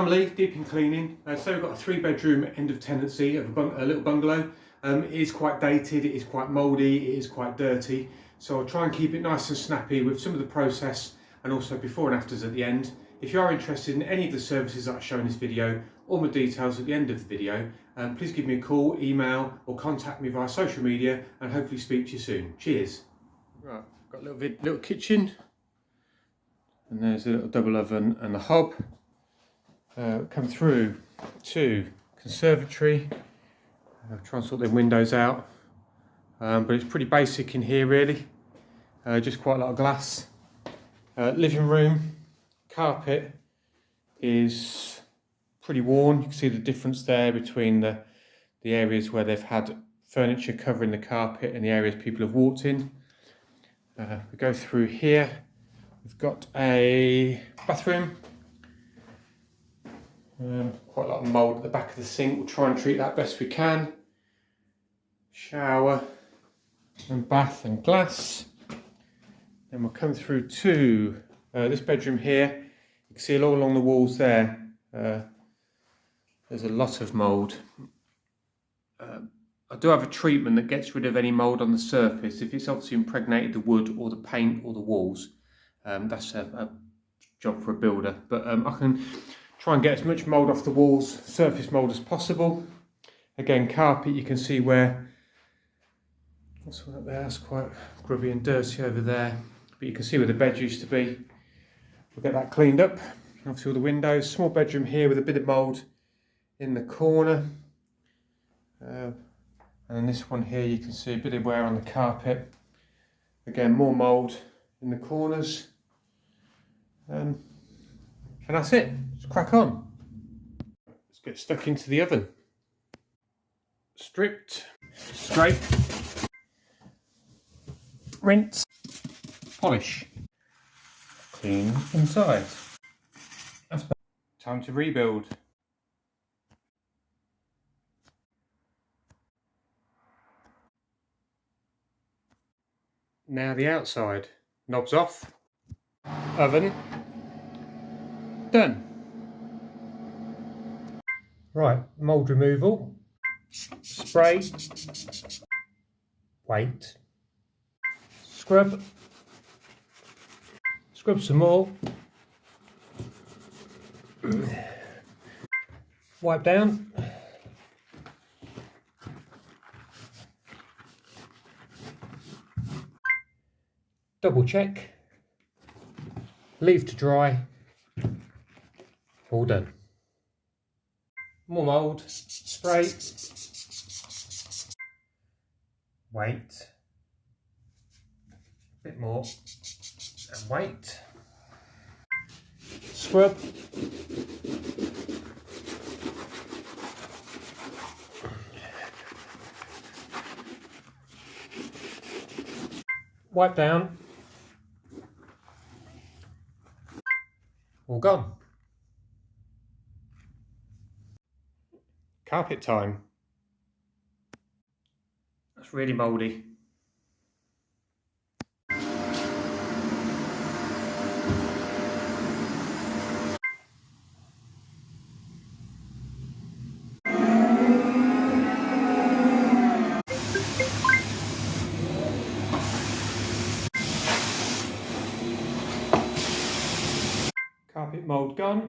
I'm Lee, deep in cleaning. So we've got a 3-bedroom end of tenancy of a little bungalow. It is quite dated, it is quite mouldy, it is quite dirty. So I'll try and keep it nice and snappy with some of the process and also before and afters at the end. If you are interested in any of the services that I show in this video, all my details at the end of the video, please give me a call, email or contact me via social media and hopefully speak to you soon. Cheers. Right, got a little kitchen and there's a little double oven and a hob. Come through to conservatory. I'll try and sort the windows out, but it's pretty basic in here really, just quite a lot of glass. Living room, carpet is pretty worn. You can see the difference there between the areas where they've had furniture covering the carpet and the areas people have walked in. We go through here, we've got a bathroom. Quite a lot of mould at the back of the sink. We'll try and treat that best we can. Shower and bath and glass. Then we'll come through to this bedroom here. You can see all along the walls there, there's a lot of mould. I do have a treatment that gets rid of any mould on the surface. If it's obviously impregnated the wood or the paint or the walls, that's a job for a builder. But I can try and get as much mould off the walls, surface mould as possible. Again, carpet, you can see where, what's one up there, that's quite grubby and dirty over there. But you can see where the bed used to be. We'll get that cleaned up. Obviously all the windows, small bedroom here with a bit of mould in the corner. And then this one here, you can see a bit of wear on the carpet. Again, more mould in the corners. And that's it. Let's crack on. Let's get stuck into the oven. Stripped, scrape, rinse, polish, clean inside. That's time to rebuild. Now the outside. Knobs off. Oven. Done. Right, mould removal, spray, wait, scrub some more, wipe down, double check, leave to dry. All done. More mould, spray, wait, a bit more, and wait, scrub, wipe down, all gone. Carpet time. That's really mouldy. Carpet mould gone.